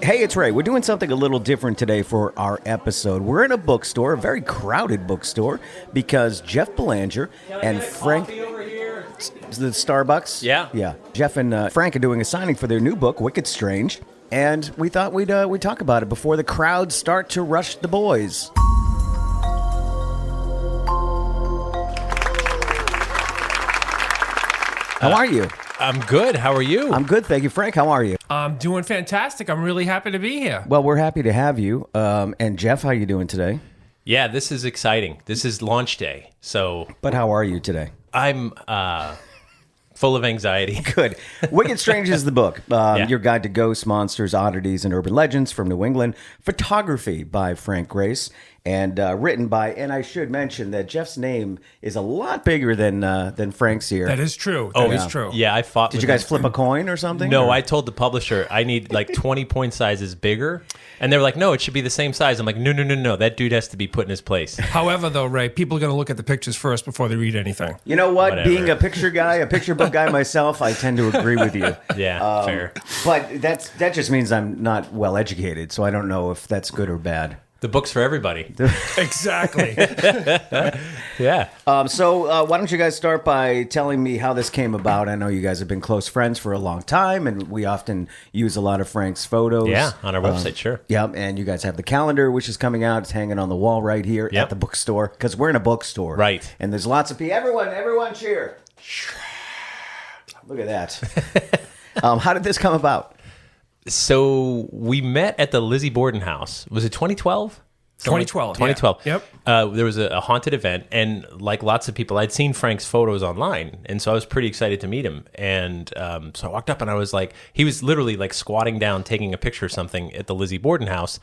Hey, it's Ray. We're doing something a little different today for our episode. We're in a bookstore, a very crowded bookstore, because Jeff Belanger and Frank... The Starbucks? Yeah. Jeff and Frank are doing a signing for their new book, Wicked Strange, and we thought we'd talk about it before the crowds start to rush the boys. How are you? I'm good. How are you? I'm good, thank you. Frank, how are you? I'm doing fantastic. I'm really happy to be here. Well, we're happy to have you. And Jeff, how are you doing today? Yeah, this is exciting. This is launch day. But how are you today? I'm full of anxiety. Good. Wicked Strange is the book. Your guide to ghosts, monsters, oddities, and urban legends from New England. Photography by Frank Grace. And written by, and I should mention that Jeff's name is a lot bigger than Frank's here. That is true. That is true. Yeah, I fought. Did you guys flip a coin or something? No, or? I told the publisher I need like 20 point sizes bigger. And they were like, no, it should be the same size. I'm like, no. That dude has to be put in his place. However, though, Ray, people are going to look at the pictures first before they read anything. You know what? Whatever. Being a picture guy, a picture book guy myself, I tend to agree with you. Yeah, fair. But that just means I'm not well educated, so I don't know if that's good or bad. The book's for everybody. Exactly. Yeah. So why don't you guys start by telling me how this came about? I know you guys have been close friends for a long time, and we often use a lot of Frank's photos. Yeah, on our website, sure. Yep, and you guys have the calendar, which is coming out. It's hanging on the wall right here at the bookstore, because we're in a bookstore. Right. And there's lots of people. Everyone cheer. Look at that. How did this come about? So we met at the Lizzie Borden house. Was it 2012? 2012. 2012. Yeah. Yep. There was a haunted event, and like lots of people, I'd seen Frank's photos online, and so I was pretty excited to meet him. And so I walked up, and I was like, he was literally like squatting down, taking a picture of something at the Lizzie Borden house.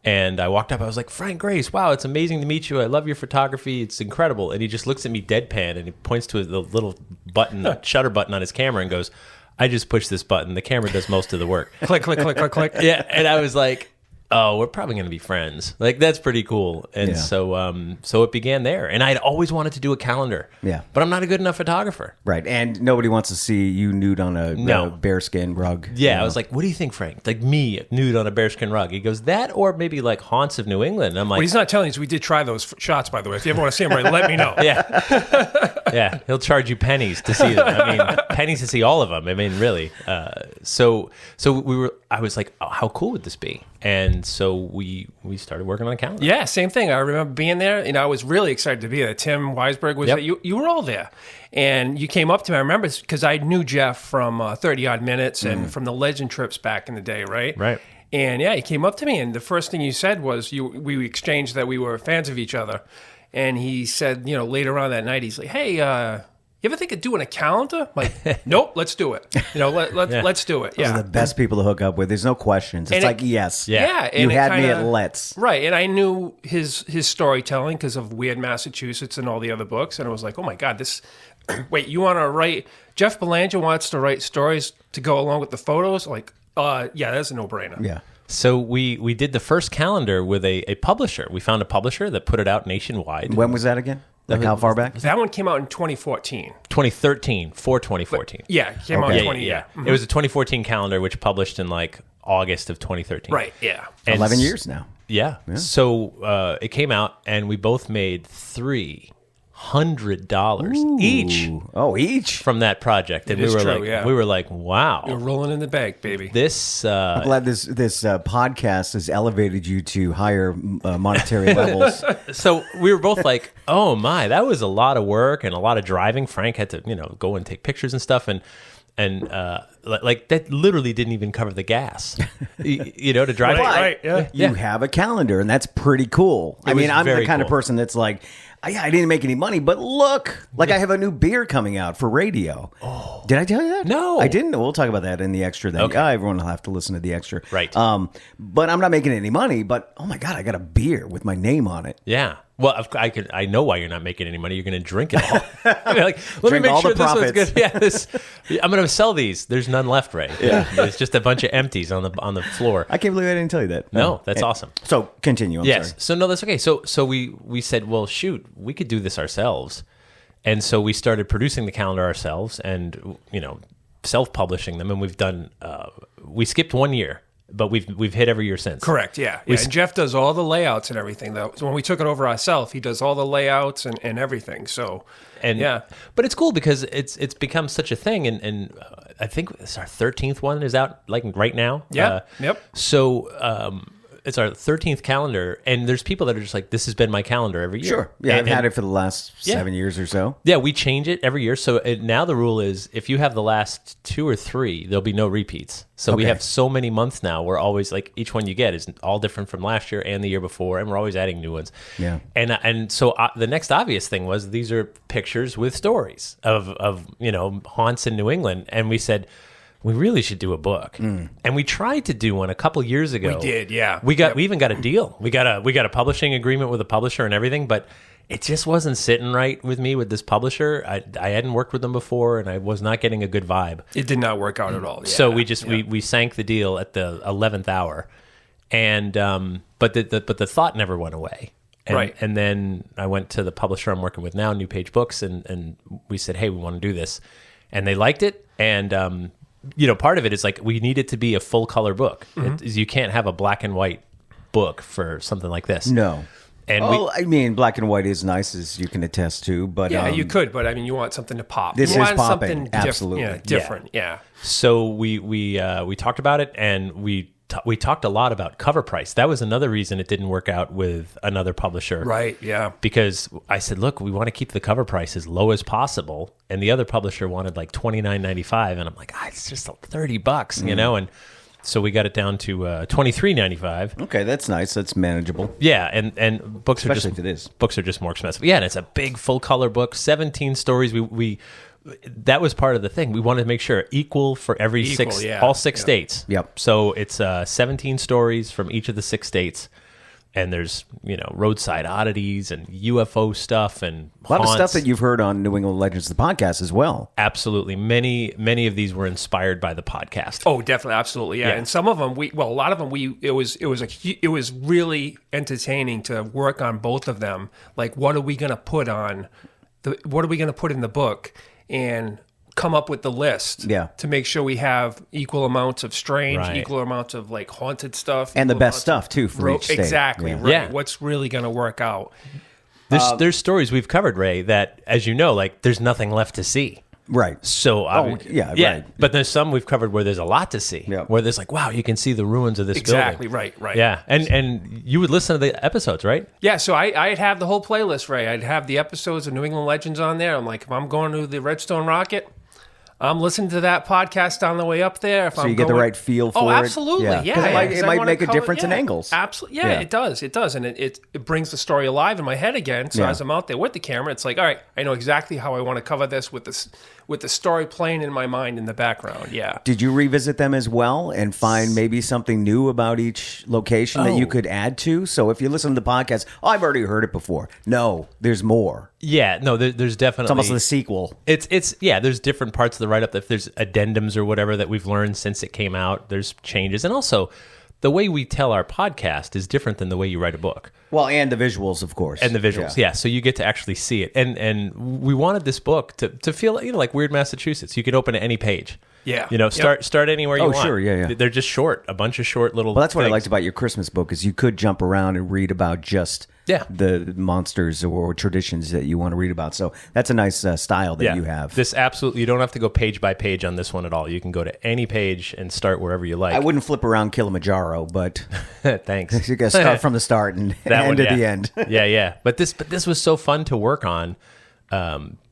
And I walked up, I was like, Frank Grace, wow, it's amazing to meet you. I love your photography. It's incredible. And he just looks at me deadpan, and he points to the little button, the shutter button on his camera, and goes, I just push this button. The camera does most of the work. Click, click, click, click, click. Yeah, and I was like, oh, we're probably going to be friends. Like, that's pretty cool. And so it began there. And I'd always wanted to do a calendar. Yeah. But I'm not a good enough photographer. Right, and nobody wants to see you nude on a bearskin rug. Yeah, I was like, what do you think, Frank? Like me, nude on a bearskin rug. He goes, that or maybe like Haunts of New England. And I'm like... Well, he's not telling us we did try those shots, by the way. If you ever want to see them, Ray, let me know. Yeah, he'll charge you pennies to see them. I mean, pennies to see all of them. I mean, really. So I was like, oh, how cool would this be? And so we started working on a calendar. Yeah, same thing. I remember being there. I was really excited to be there. Tim Weisberg was there. You were all there. And you came up to me. I remember because I knew Jeff from 30-odd Minutes and from the Legend trips back in the day, right? Right. And yeah, he came up to me, and the first thing you said was we exchanged that we were fans of each other. And he said, later on that night, he's like, hey, you ever think of doing a calendar? I'm like, nope, let's do it. Let's do it. Those are the best people to hook up with. There's no questions. It's like, yes. Yeah. You had me at let's. Right. And I knew his storytelling because of Weird Massachusetts and all the other books. And I was like, oh, my God, this... Wait, you want to write... Jeff Belanger wants to write stories to go along with the photos? Like, yeah, that's a no-brainer. Yeah. So we did the first calendar with a publisher. We found a publisher that put it out nationwide. When was that again? Like how far back? That one came out in 2014. 2013 for 2014. But, yeah, it came out in 20. Yeah. Mm-hmm. It was a 2014 calendar, which published in like August of 2013. Right, yeah. And 11 years now. Yeah. So it came out, and we both made $300 each. Oh, each from that project, and we were like, wow, you're rolling in the bank, baby. This I'm glad this podcast has elevated you to higher monetary levels. So we were both like, oh my, that was a lot of work and a lot of driving. Frank had to go and take pictures and stuff, and like that literally didn't even cover the gas, to drive. Right, yeah. You have a calendar, and that's pretty cool. I mean, I'm the kind of person that's like, I didn't make any money, but look, like I have a new beer coming out for radio. Oh, did I tell you that? No, I didn't. We'll talk about that in the extra then. Okay. Everyone will have to listen to the extra. Right. But I'm not making any money, but oh my God, I got a beer with my name on it. Yeah. Well, I know why you're not making any money. You're going to drink it all. Like, let me make all sure the this one's profits. good. Yeah, I'm going to sell these. There's none left, Ray. Yeah. There's just a bunch of empties on the floor. I can't believe I didn't tell you that. No, that's awesome. So continue. I'm sorry. So no, that's okay. So we said, well, shoot, we could do this ourselves, and so we started producing the calendar ourselves, and self-publishing them, and we've done. We skipped 1 year. but we've hit every year since. Correct. Yeah. And Jeff does all the layouts and everything. Though, so when we took it over ourselves, he does all the layouts and everything. So, but it's cool because it's become such a thing, and I think it's our 13th one is out like right now. Yeah. Yep. So. It's our 13th calendar, and there's people that are just like, this has been my calendar every year. Sure. Yeah, I've had it for the last 7 years or so. Yeah, we change it every year. So now the rule is if you have the last 2 or 3, there'll be no repeats. So we have so many months now. We're always like, each one you get is all different from last year and the year before, and we're always adding new ones. Yeah. And so the next obvious thing was these are pictures with stories of haunts in New England. And we said, we really should do a book. And we tried to do one a couple years ago. We did, yeah. We even got a deal. We got a publishing agreement with a publisher and everything, but it just wasn't sitting right with me with this publisher. I hadn't worked with them before, and I was not getting a good vibe. It did not work out at all. Yeah. So we sank the deal at the 11th hour, and but the thought never went away. And then I went to the publisher I'm working with now, New Page Books, and we said, hey, we want to do this, and they liked it, and part of it is like we need it to be a full color book. You can't have a black and white book for something like this. No. And I mean, black and white is nice, as you can attest to. But you could. But I mean, you want something to pop. This you is want popping. Something Absolutely, different. Yeah. So we talked about it, and we talked a lot about cover price. That was another reason it didn't work out with another publisher. Right, yeah. Because I said, look, we want to keep the cover price as low as possible. And the other publisher wanted like $29.95. And I'm like, it's just $30, and so we got it down to $23.95. Okay, that's nice. That's manageable. Yeah, and books especially if it is. Books are just more expensive. Yeah, and it's a big full color book, 17 stories. We that was part of the thing. We wanted to make sure equal for all six states. Yep. So it's 17 stories from each of the 6 states, and there's roadside oddities and UFO stuff and a lot haunts. of stuff that you've heard on New England Legends, the podcast as well. Absolutely, many of these were inspired by the podcast. Oh, definitely, absolutely, yeah. And some of them, a lot of them, it was really entertaining to work on both of them. Like, what are we going to put in the book? And come up with the list to make sure we have equal amounts of strange, equal amounts of like haunted stuff. And the best stuff too for each state. Exactly, yeah. right. Yeah. What's really going to work out. There's stories we've covered, Ray, that, as you know, like there's nothing left to see. Right. So, right. But there's some we've covered where there's a lot to see. Yeah. Where there's like, wow, you can see the ruins of this building. Right. Yeah. And you would listen to the episodes, right? Yeah. So I'd have the whole playlist, Ray. I'd have the episodes of New England Legends on there. I'm like, if I'm going to the Redstone Rocket, I'm listening to that podcast on the way up there. So you get the right feel for it. Oh, absolutely. Yeah. It might make a difference in angles. Absolutely. Yeah, it does. It does. And it brings the story alive in my head again. So as I'm out there with the camera, it's like, all right, I know exactly how I want to cover this with the story playing in my mind in the background. Yeah. Did you revisit them as well and find maybe something new about each location that you could add to? So if you listen to the podcast, I've already heard it before. No, there's more. Yeah, no, there's definitely... It's almost the sequel. There's different parts of the write-up. If there's addendums or whatever that we've learned since it came out, there's changes. And also, the way we tell our podcast is different than the way you write a book. Well, and the visuals, of course. And the visuals, yeah. So you get to actually see it. And we wanted this book to feel like Weird Massachusetts. You could open to any page. Yeah. Start anywhere you want. Oh, sure, yeah. They're just short, a bunch of short little Well, that's things. what I liked about your Christmas book, is you could jump around and read about just the monsters or traditions that you want to read about. So that's a nice style that you have. This absolutely, you don't have to go page by page on this one at all. You can go to any page and start wherever you like. I wouldn't flip around Kilimanjaro, but thanks. You got to start from the start and end at the end. Yeah. But this was so fun to work on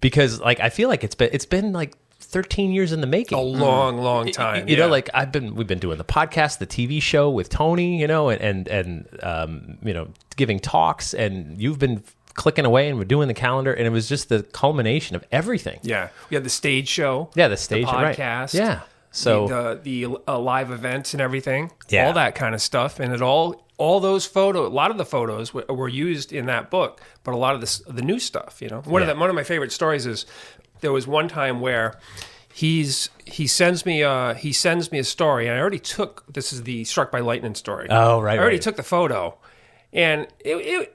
because like I feel like it's been like 13 years in the making. A long time. You know, like we've been doing the podcast, the TV show with Tony, and giving talks, and you've been clicking away, and we're doing the calendar, and it was just the culmination of everything. Yeah. We had the stage show. Yeah, the stage the podcast. Right. Yeah. So the live events and everything. Yeah. All that kind of stuff, and all those photos, a lot of the photos were used in that book, but a lot of the new stuff, One of my favorite stories is there was one time where he sends me a story, and I already took, this is the Struck by Lightning story. Oh, right. I already took the photo, and it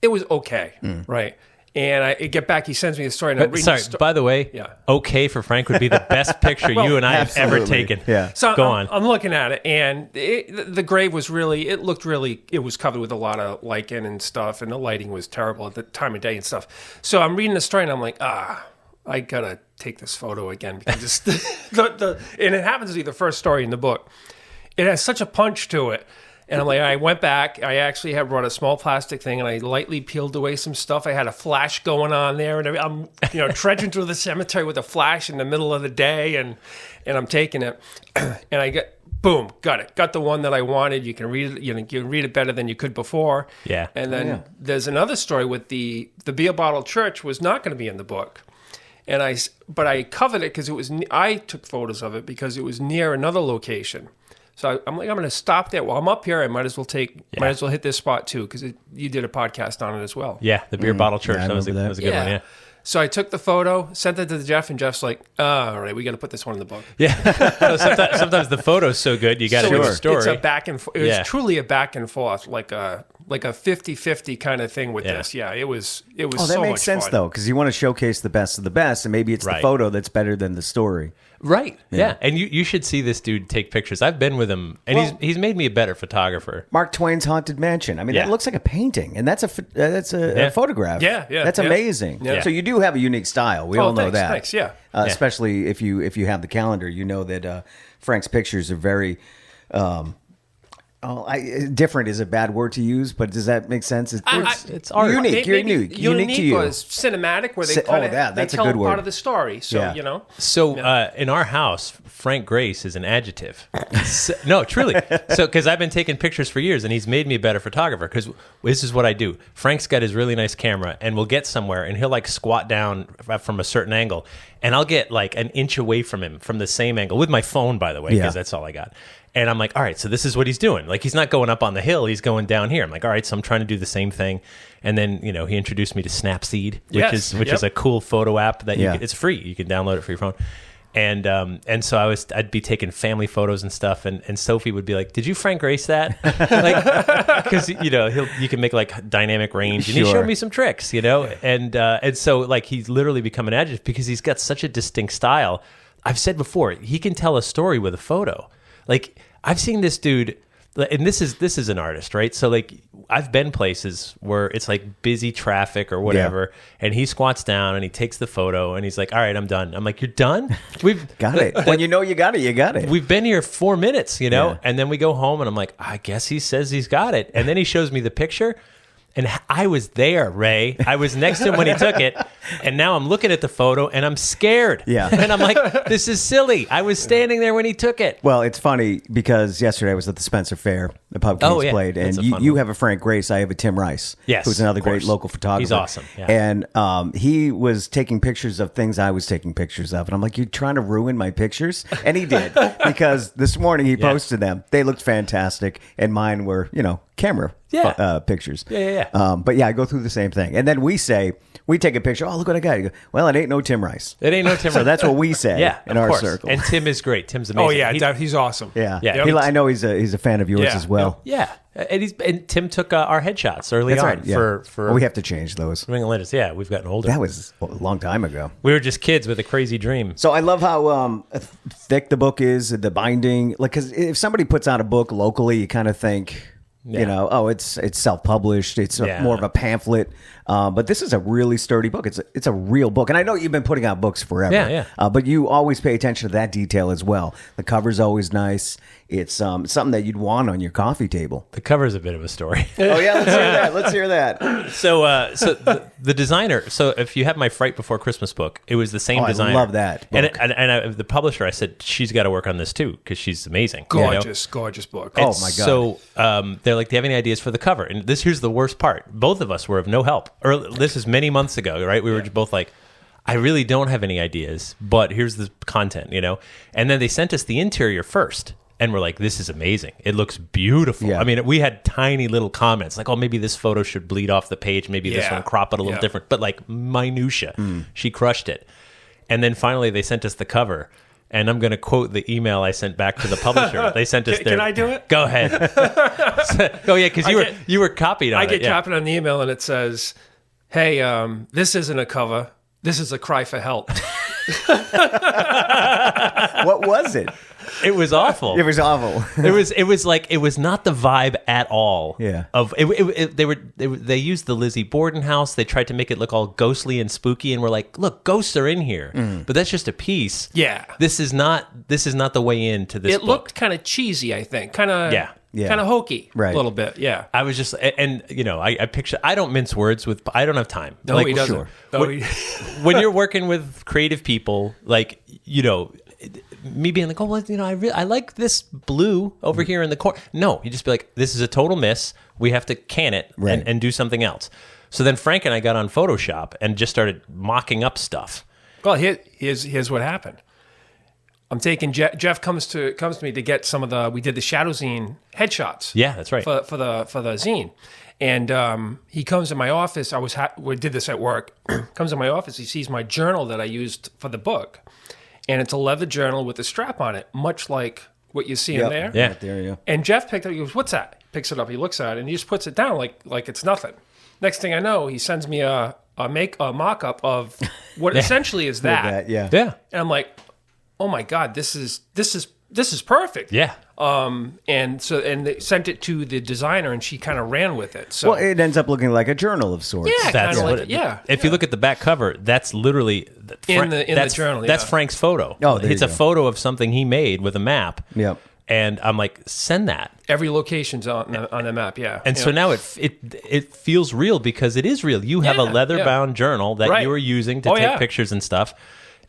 was okay, right? And I get back, he sends me the story. And I'm reading Sorry, the by the way, okay for Frank would be the best picture you and I have ever taken. Yeah. So Go on. I'm looking at it, and the grave was it was covered with a lot of lichen and stuff, and the lighting was terrible at the time of day and stuff. So I'm reading the story, and I'm like, I gotta take this photo again because and it happens to be the first story in the book. It has such a punch to it. And I'm like, I went back. I actually had brought a small plastic thing, and I lightly peeled away some stuff. I had a flash going on there, and I'm trudging through the cemetery with a flash in the middle of the day, and I'm taking it, and I get boom, got it, got the one that I wanted. You can read it, you can read it better than you could before. Yeah. And then there's another story with the beer bottle church was not going to be in the book, but I covered it because I took photos of it because it was near another location. So I'm like, I'm going to stop there. While I'm up here, I might as well hit this spot too, because you did a podcast on it as well. Yeah, the beer bottle church. Yeah, that was a good one. Yeah. So I took the photo, sent it to Jeff, and Jeff's like, all right, we got to put this one in the book. Yeah. sometimes the photo's so good, you got to do the story. It's a back and forth. It was truly a back and forth, like a 50-50 kind of thing with this. Yeah, it was so much fun. That makes sense, though, because you want to showcase the best of the best, and maybe it's the photo that's better than the story. Right. Yeah. And you should see this dude take pictures. I've been with him, and he's made me a better photographer. Mark Twain's Haunted Mansion. I mean, that looks like a painting, and that's a photograph. Yeah. That's amazing. Yeah. So you do have a unique style. We all know that. Thanks. Yeah. Especially if you have the calendar, you know that Frank's pictures are very. Different is a bad word to use, but does that make sense? It's art. Unique. You're unique. Unique to you. Was cinematic, where they kind of that's they tell a good word. part of the story. So So in our house, Frank Grace is an adjective. No, truly. So because I've been taking pictures for years, and he's made me a better photographer. Because this is what I do. Frank's got his really nice camera, and we'll get somewhere, and he'll like squat down from a certain angle, and I'll get like an inch away from him from the same angle with my phone, by the way, because that's all I got. And I'm like, all right, so this is what he's doing. Like, he's not going up on the hill, he's going down here. I'm like, all right, so I'm trying to do the same thing. And then, he introduced me to Snapseed, which is a cool photo app that it's free. You can download it for your phone. And so I'd be taking family photos and stuff, and Sophie would be like, "Did you Frank Grace that?" Like, because you can make like dynamic range, and he showed me some tricks, and so like he's literally become an adjective because he's got such a distinct style. I've said before, he can tell a story with a photo. Like, I've seen this dude, and this is an artist, right? So like, I've been places where it's like busy traffic or whatever, and he squats down and he takes the photo and he's like, all right, I'm done. I'm like, you're done? We've got it. When you got it, you got it. We've been here 4 minutes, and then we go home and I'm like, I guess he says he's got it. And then he shows me the picture. And I was there, Ray. I was next to him when he took it. And now I'm looking at the photo and I'm scared. Yeah. And I'm like, this is silly. I was standing there when he took it. Well, it's funny because yesterday I was at the Spencer Fair. The Pub Kings played. And you have a Frank Grace. I have a Tim Rice. Yes. Who's another great local photographer. He's awesome. Yeah. And he was taking pictures of things I was taking pictures of. And I'm like, you're trying to ruin my pictures? And he did. Because this morning he posted them. They looked fantastic. And mine were, camera pictures. Yeah. But I go through the same thing. And then we take a picture. Oh, look what I got. You go, well, it ain't no Tim Rice. It ain't no Tim Rice. So that's what we say in our circle. And Tim is great. Tim's amazing. Oh, yeah. He's awesome. Yeah. I know he's a fan of yours as well. Yeah. And Tim took our headshots early on. Right, yeah. For we have to change those. New England. Yeah, we've gotten older. That was a long time ago. We were just kids with a crazy dream. So I love how thick the book is, the binding. Like, because if somebody puts out a book locally, you kind of think... it's self-published. It's more of a pamphlet. But this is a really sturdy book. It's a real book. And I know you've been putting out books forever. Yeah. But you always pay attention to that detail as well. The cover's always nice. It's something that you'd want on your coffee table. The cover's a bit of a story. Oh, yeah. Let's hear that. So the designer, so if you have my Fright Before Christmas book, it was the same designer. I love that book. And the publisher, I said, she's got to work on this too, because she's amazing. Gorgeous book. Oh, my God. So they're like, do you have any ideas for the cover? And here's the worst part. Both of us were of no help. This is many months ago, right? We were both like, I really don't have any ideas, but here's the content, And then they sent us the interior first. And we're like, this is amazing. It looks beautiful. Yeah. I mean, we had tiny little comments like, oh, maybe this photo should bleed off the page. Maybe this one, crop it a little different. But like minutia. She crushed it. And then finally they sent us the cover. And I'm going to quote the email I sent back to the publisher. They sent us Can I do it? Go ahead. Because you were copied on it. I get copied on the email and it says... hey, this isn't a cover. This is a cry for help. What was it? It was awful. It was awful. It was like it was not the vibe at all. Yeah. Of they used the Lizzie Borden house. They tried to make it look all ghostly and spooky, and we're like, look, ghosts are in here, but that's just a piece. Yeah. This is not the way into this. It looked kind of cheesy, I think. Kind of kind of hokey, Right. a little bit. Yeah. I was just, and I picture. I don't mince words with. I don't have time. No, he doesn't. sure. No, When you're working with creative people, like me being like, oh, well, I like this blue over here in the corner. No, you just be like, this is a total miss. We have to can it and do something else. So then Frank and I got on Photoshop and just started mocking up stuff. Well, here's what happened. I'm taking Jeff comes to me to get some of we did the Shadow Zine headshots. Yeah, that's right. For the zine. And he comes in my office. We did this at work. Comes in my office. He sees my journal that I used for the book, and it's a leather journal with a strap on it, much like what you see in there. Yeah, Right there, yeah. And Jeff picked it up. He goes, "What's that?" He picks it up. He looks at it, and he just puts it down like it's nothing. Next thing I know, he sends me a mock-up of what essentially is that. Yeah. Yeah. And I'm like, "Oh my God, this is perfect." Yeah. And they sent it to the designer, and she kind of ran with it. So Well, it ends up looking like a journal of sorts. yeah, That's kind of what like it. Yeah. If you look at the back cover, that's literally In the journal, That's yeah. Frank's photo. Oh, there it's you a go. photo of something he made with a map. Yep. And I'm like, send that. Every location's on the map. Yeah. And so now it feels real because it is real. You have a Yeah, leather bound journal that Right. you were using to Oh, take yeah. pictures and stuff,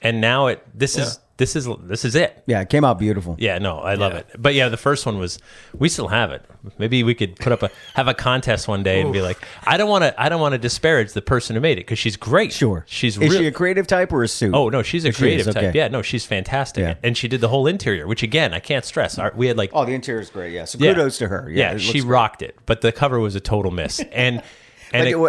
and now this is it. Yeah, it came out beautiful. Yeah, no, I love it. But yeah, the first one we still have it. Maybe we could have a contest one day and be like, I don't want to disparage the person who made it because she's great. Sure. She's Is she a creative type or a suit? Oh no, she's a creative okay. type. Yeah, no, she's fantastic, Yeah. and she did the whole interior, which again I can't stress. We had like Oh, the interior is great. Yeah. So Yeah. kudos to her. Yeah, yeah, it she looks great. rocked it, but the cover was a total miss. And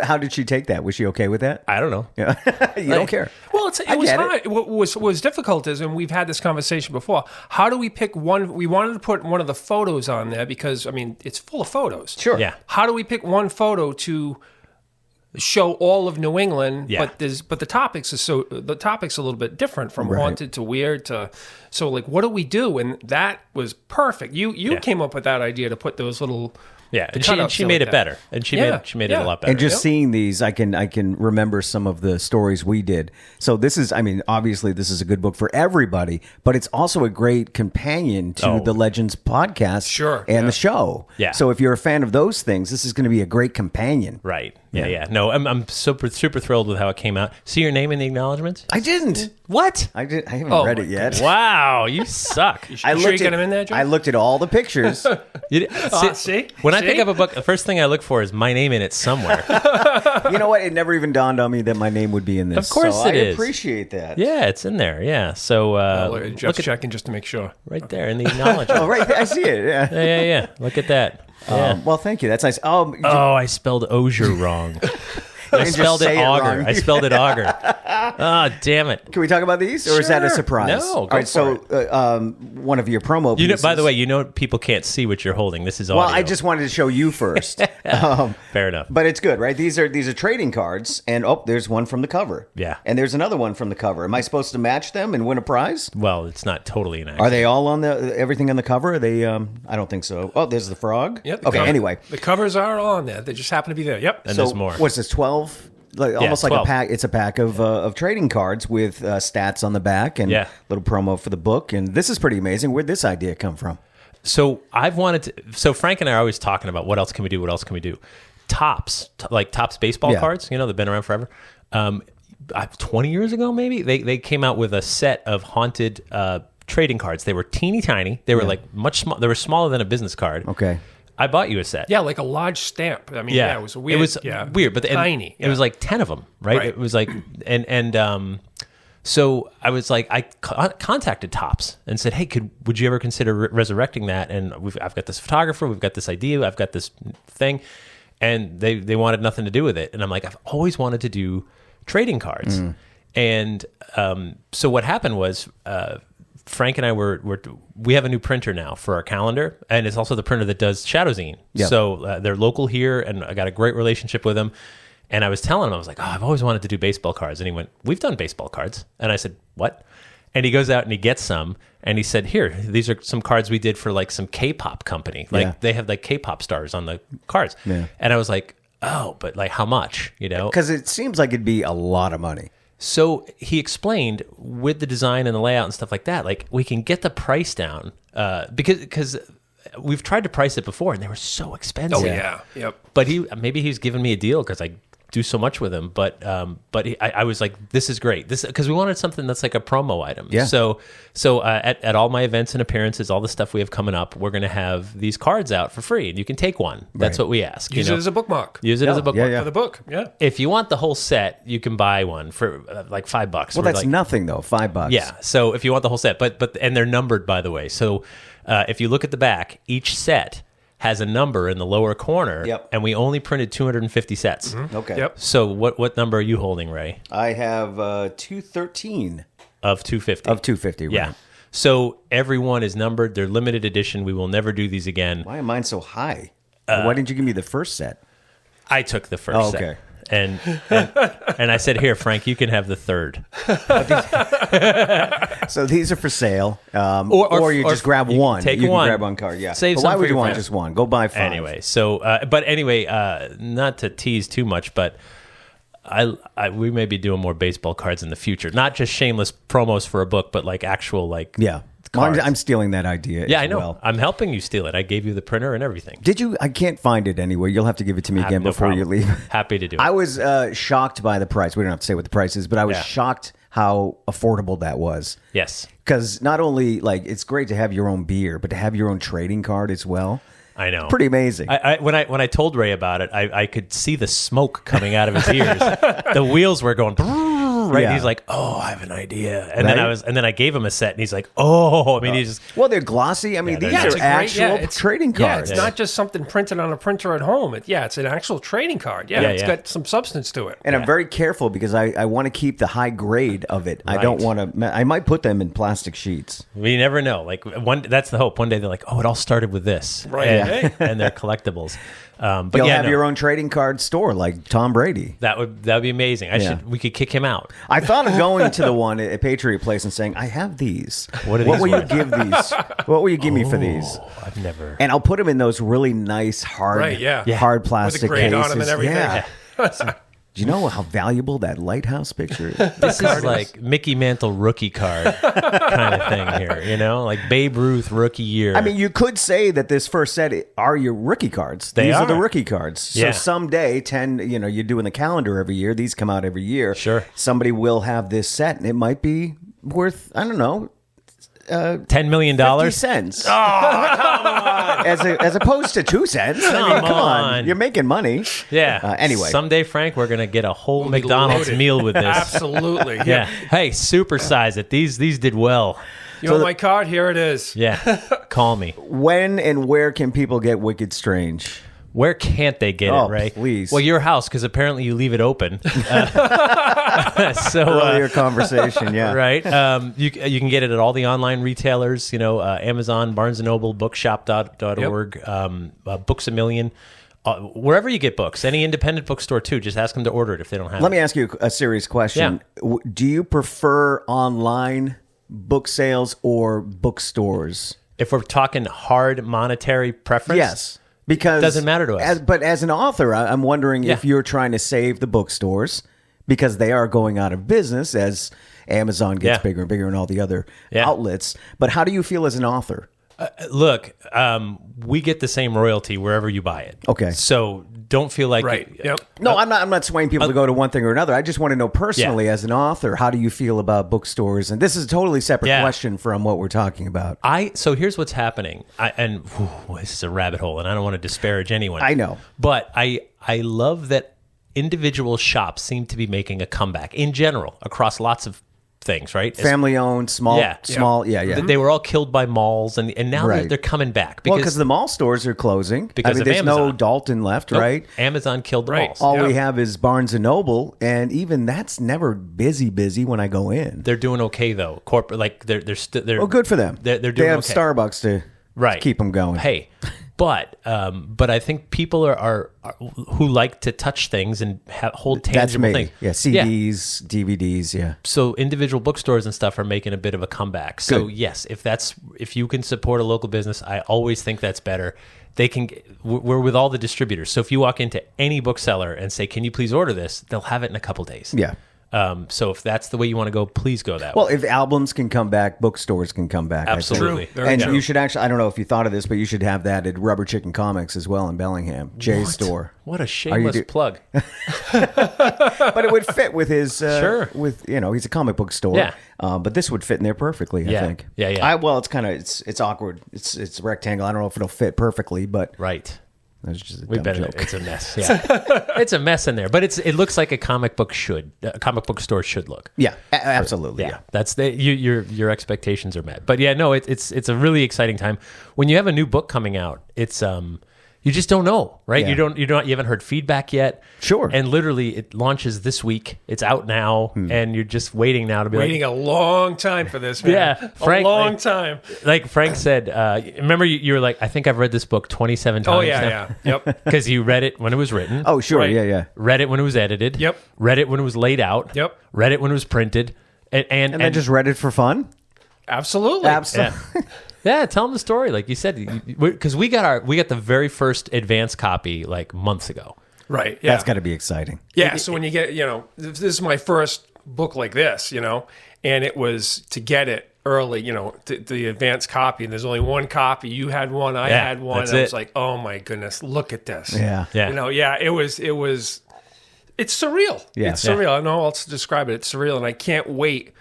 How did she take that? Was she okay with that? I don't know. Yeah. You don't care. Well, it was get it. hard. What was difficult is, and we've had this conversation before, how do we pick one? We wanted to put one of the photos on there because, I mean, it's full of photos. Sure. Yeah. How do we pick one photo to show all of New England? Yeah. But the topics a little bit different from haunted to weird to. So, like, what do we do? And that was perfect. You came up with that idea to put those little. Yeah, the and cutouts she in made like it that. better, and she made it a lot better. And just seeing these, I can remember some of the stories we did. So this is, I mean, obviously this is a good book for everybody, but it's also a great companion to the Legends podcast, Sure, and the show. Yeah. So if you're a fan of those things, this is going to be a great companion. Right. Yeah. No, I'm super thrilled with how it came out. See your name in the acknowledgments? I didn't. What? I haven't Oh, read my it yet. Wow, you suck. I You sure you got him in there, Joe? I looked at all the pictures. See? When I See? pick up a book, the first thing I look for is my name in it somewhere. You know what? It never even dawned on me that my name would be in this. Of course so it I is. appreciate that. Yeah, it's in there. Yeah. So Jeff's look at checking just to make sure. right there in the acknowledgement. Oh, right. I see it. Yeah. Yeah. Look at that. Yeah. Well, thank you. That's nice. Oh, I spelled Auger wrong. I just spelled it say it Auger. wrong. I spelled it Auger. Oh, damn it. Can we talk about these, or is that a Sure. surprise? No, go All right. for So, one of your promo You know, pieces. by the way, people can't see what you're holding. This is audio. well, I just wanted to show you first. Fair enough. But it's good, right? These are trading cards, and there's one from the cover. Yeah. And there's another one from the cover. Am I supposed to match them and win a prize? Well, it's not totally an Are accident. they all on everything on the cover? Are they? I don't think so. Oh, there's the frog. Yep. the Okay. cover- Anyway, the covers are on there. They just happen to be there. Yep. And so there's more. What's this? 12. Almost like 12. a pack. It's a pack of trading cards with stats on the back and little promo for the book. And this is pretty amazing. Where'd this idea come from? So I've wanted to. So Frank and I are always talking about what else can we do? What else can we do? Tops, like Tops baseball Yeah. cards. You know, they've been around forever. 20 years ago, maybe they came out with a set of haunted trading cards. They were teeny tiny. They were like much small. They were smaller than a business card. Okay. I bought you a set. Yeah, like a large stamp. I mean, yeah, it was weird. It was weird, but tiny. It was like 10 of them, right? Right. It was like, so I was like, I contacted Tops and said, hey, would you ever consider resurrecting that? And I've got this photographer, we've got this idea, I've got this thing, and they wanted nothing to do with it. And I'm like, I've always wanted to do trading cards. And so what happened was, Frank and I we have a new printer now for our calendar, and it's also the printer that does Shadow Zine. Yep. So they're local here, and I got a great relationship with them. And I was telling him, I was like, oh, I've always wanted to do baseball cards. And he went, we've done baseball cards. And I said, what? And he goes out and he gets some. And he said, here, these are some cards we did for like some K-pop company. Like they have like K-pop stars on the cards. Yeah. And I was like, oh, but like how much, you know? Because it seems like it'd be a lot of money. So he explained with the design and the layout and stuff like that, like we can get the price down because we've tried to price it before and they were so expensive. Oh yeah, yep. But maybe he's giving me a deal because I do so much with him. But I was like, this is great. This because we wanted something that's like a promo item. Yeah. So at all my events and appearances, all the stuff we have coming up, we're going to have these cards out for free, and you can take one. That's what we ask. Use it as a bookmark. Use it as a bookmark for the book. Yeah. If you want the whole set, you can buy one for like $5. Well, that's like, nothing though. $5. Yeah. So if you want the whole set, but and they're numbered, by the way. So if you look at the back, each set has a number in the lower corner, and we only printed 250 sets. Mm-hmm. Okay. Yep. So what number are you holding, Ray? I have 213 of 250. Of 250. Right. Yeah. So every one is numbered. They're limited edition. We will never do these again. Why am mine so high? Why didn't you give me the first set? I took the first set. Okay. And I said, here, Frank, you can have the third. So these are for sale, or you just grab one. Take you one. Can grab one card. Yeah. Save but some why for would you your want friends. just one? Go buy 5. Anyway, so not to tease too much, but we may be doing more baseball cards in the future. Not just shameless promos for a book, but like actual like cards. I'm stealing that idea. Yeah, as I know. Well. I'm helping you steal it. I gave you the printer and everything. Did you? I can't find it anywhere. You'll have to give it to me again No before problem. you leave. Happy to do it. I was shocked by the price. We don't have to say what the price is, but I was shocked how affordable that was. Yes. Because not only like it's great to have your own beer, but to have your own trading card as well. I know. Pretty amazing. When I told Ray about it, I could see the smoke coming out of his ears. The wheels were going right. Yeah. He's like, "Oh, I have an idea." And then I gave him a set, and he's like, "Oh, I mean, he's just well, they're glossy. I mean, these they're are actual trading cards. Yeah, it's not just something printed on a printer at home. It's an actual trading card. It's got some substance to it. And I'm very careful because I want to keep the high grade of it. I don't want to. I might put them in plastic sheets. We never know. Like that's the hope. One day they're like, "Oh, it all started with this," right? And they're collectibles. But you'll have your own trading card store like Tom Brady. That would be amazing. We could kick him out. I thought of going to the one at Patriot Place and saying, "I have these. What will you give these? What will you give me for these?" I've never. And I'll put them in those really nice hard plastic with the grade cases. on them and everything. Yeah. Do you know how valuable that lighthouse picture is? This is like Mickey Mantle rookie card kind of thing here, you know? Like Babe Ruth rookie year. I mean, you could say that this first set are your rookie cards. These are the rookie cards. So someday, you're doing the calendar every year. These come out every year. Sure. Somebody will have this set, and it might be worth, I don't know, $10 million? 50 cents. Oh, come on. As opposed to 2 cents. Come on. You're making money. Yeah. Anyway. Someday, Frank, we're going to get a whole McDonald's meal with this. Absolutely. Yeah. Hey, supersize it. These did well. You want my card? Here it is. Yeah. Call me. When and where can people get Wicked Strange? Where can't they get it, Ray? Please. Well, your house, because apparently you leave it open. Earlier conversation, yeah. Right. You can get it at all the online retailers, Amazon, Barnes & Noble, bookshop.org, Books A Million. Wherever you get books, any independent bookstore too, just ask them to order it if they don't have it. Let me ask you a serious question. Yeah. Do you prefer online book sales or bookstores? If we're talking hard monetary preference? Yes. Because it doesn't matter to us. But as an author, I'm wondering if you're trying to save the bookstores because they are going out of business as Amazon gets bigger and bigger and all the other outlets. But how do you feel as an author? Look, we get the same royalty wherever you buy it. Okay. So don't feel like... Right. Yep. No, I'm not swaying people to go to one thing or another. I just want to know personally as an author, how do you feel about bookstores? And this is a totally separate question from what we're talking about. So here's what's happening. This is a rabbit hole, and I don't want to disparage anyone. I know. But I love that individual shops seem to be making a comeback in general across lots of things, right? Family owned, small. They were all killed by malls, and now they're coming back. Because the mall stores are closing. Because there's Amazon. no Dalton left, right? Amazon killed the malls. All we have is Barnes & Noble, and even that's never busy when I go in. They're doing okay, though. Corporate, like, they're good for them. They're doing They have okay. Starbucks to keep them going. Hey, But I think people are who like to touch things and hold tangible things. Yeah, CDs, DVDs, yeah. So individual bookstores and stuff are making a bit of a comeback. So yes, if you can support a local business, I always think that's better. We're with all the distributors. So if you walk into any bookseller and say, "Can you please order this?" they'll have it in a couple days. Yeah. So if that's the way you want to go, please go that way. Well, if albums can come back, bookstores can come back. Absolutely. And you should actually, I don't know if you thought of this, but you should have that at Rubber Chicken Comics as well in Bellingham, Jay's store. What a shameless plug. But it would fit with his, Sure. He's a comic book store. Yeah. But this would fit in there perfectly, I think. Yeah. Well, it's kind of, it's awkward. It's a rectangle. I don't know if it'll fit perfectly, but. Right. That's just a dumb joke. It's a mess. Yeah, it's a mess in there, but it looks like a comic book store should look. Yeah, absolutely. Yeah. That's your expectations are met. But yeah, no, it's a really exciting time when you have a new book coming out. It's you just don't know, right? Yeah. You haven't heard feedback yet. Sure. And literally, it launches this week. It's out now, and you're just waiting now to be waiting a long time for this, man. Yeah, Frank, a long time. Like Frank said, remember you were like, I think I've read this book 27 times. Oh yeah. Yep. Because you read it when it was written. Oh sure, Right. yeah. Read it when it was edited. Yep. Read it when it was laid out. Yep. Read it when it was printed. And then just read it for fun. Absolutely. Yeah. Yeah, tell them the story, like you said, because we got the very first advance copy like months ago. Right. Yeah. That's got to be exciting. Yeah. So when you get, this is my first book like this, and it was to get it early, the advance copy. And there's only one copy. You had one. I had one. That's I was it. like, oh my goodness, look at this. Yeah. Yeah. It was. It's surreal. Yeah. It's surreal. I don't know how else to describe it. It's surreal, and I can't wait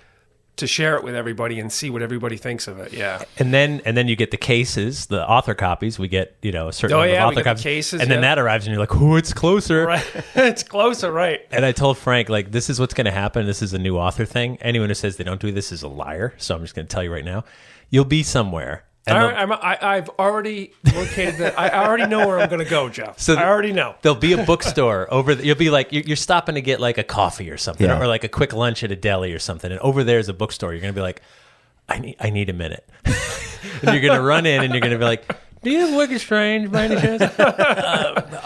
to share it with everybody and see what everybody thinks of it. Yeah. And then you get the cases, the author copies. We get, a certain number of author we get the copies. cases, and then that arrives and you're like, oh, it's closer. Right. It's closer, right. And I told Frank, like, this is what's going to happen. This is a new author thing. Anyone who says they don't do this is a liar. So I'm just going to tell you right now. You'll be somewhere. I've already located that. I already know where I'm going to go, Jeff. So I already know. There'll be a bookstore over. You'll be like, you're stopping to get like a coffee or something, or like a quick lunch at a deli or something. And over there's a bookstore. You're going to be like, I need a minute. And you're going to run in and you're going to be like, do you have Wicked Strange by any chance?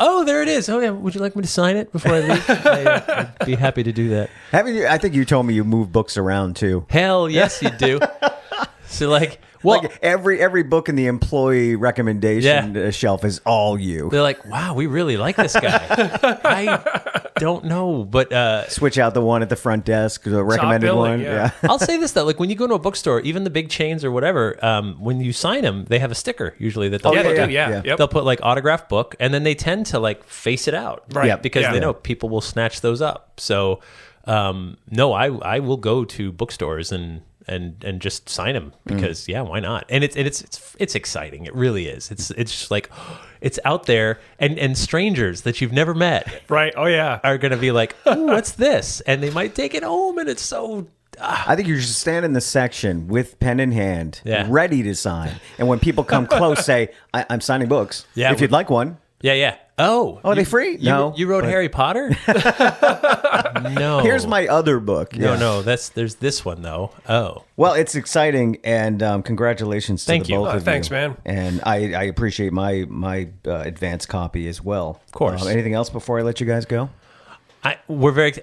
Oh, there it is. Oh yeah. Would you like me to sign it before I leave? I'd be happy to do that. I think you told me you move books around too. Hell yes, you do. So like. Well, like every book in the employee recommendation shelf is all you. They're like, wow, we really like this guy. I don't know, but switch out the one at the front desk, the recommended billing, one. yeah. I'll say this though, like when you go to a bookstore, even the big chains or whatever, when you sign them, they have a sticker usually that they'll put, Yep. they'll put like autographed book, and then they tend to like face it out, right? Because they know people will snatch those up. So no, I will go to bookstores and just sign them because why not? And it's exciting. It really is. It's just like it's out there, and strangers that you've never met, right? Oh yeah, are gonna be like, oh, what's this? And they might take it home, and it's so. I think you should stand in the section with pen in hand, Yeah. ready to sign. And when people come close, say, I'm signing books. Yeah, if you'd like one. Yeah. Oh, are they free? No. You wrote Harry Potter? No. Here's my other book. No. There's this one though. Oh. Well, it's exciting, and congratulations to Thank you. both of you. Thanks, man. And I appreciate my advance copy as well. Of course. Anything else before I let you guys go? We're very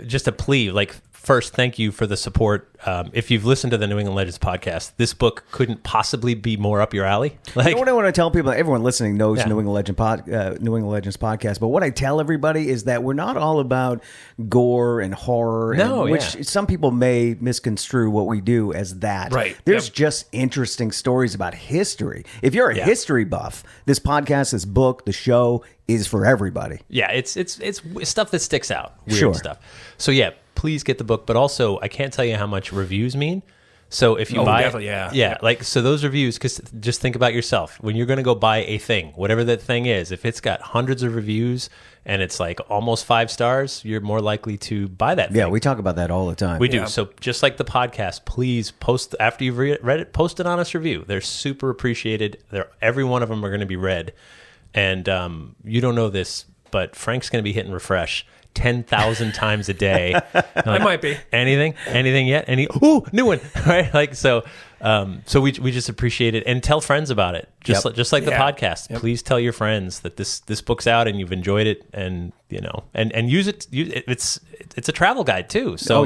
just a plea. Like first, thank you for the support. If you've listened to the New England Legends podcast, this book couldn't possibly be more up your alley. Like, you know what I want to tell people? Everyone listening knows New England Legends podcast, but what I tell everybody is that we're not all about gore and horror, which some people may misconstrue what we do as that. Right. There's just interesting stories about history. If you're a history buff, this podcast, this book, the show is for everybody. Yeah, it's stuff that sticks out. Weird stuff. So please get the book, but also I can't tell you how much reviews mean. So if you buy it, like so those reviews, because just think about yourself when you're going to go buy a thing, whatever that thing is. If it's got hundreds of reviews and it's like almost 5 stars, you're more likely to buy that thing. Yeah, we talk about that all the time. We do. So just like the podcast, please post after you've read it. Post an honest review. They're super appreciated. Every one of them are going to be read. And you don't know this, but Frank's going to be hitting refresh 10,000 times a day. I might be. Anything yet? New one, right? Like, so we just appreciate it, and tell friends about it. Just like the podcast. Yep. Please tell your friends that this book's out and you've enjoyed it, and and use it. It's a travel guide too. So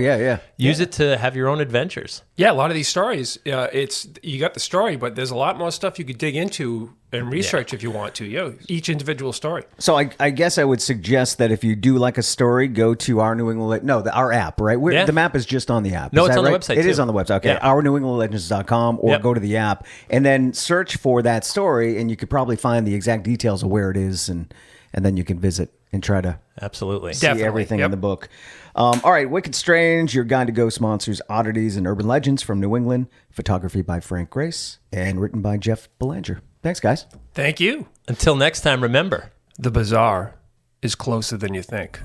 use it to have your own adventures. Yeah, a lot of these stories, you got the story, but there's a lot more stuff you could dig into and research if you want to. Each individual story. So I guess I would suggest that if you do like a story, go to our our app, right? The map is just on the app. No, it's on the website. It is on the website. Okay, ournewenglandlegends.com, or go to the app and then search for that story, and you could probably find the exact details of where it is, and then you can visit and try to see everything in the book. All right, Wicked Strange, your guide to ghost monsters, oddities, and urban legends from New England. Photography by Frank Grace and written by Jeff Belanger. Thanks, guys. Thank you. Until next time, remember, the bizarre is closer than you think.